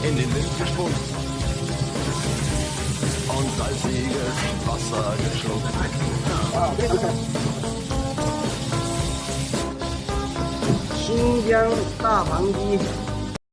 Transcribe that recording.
in den Wind gesprungen und salziges Wasser geschluckt.新疆大盘鸡。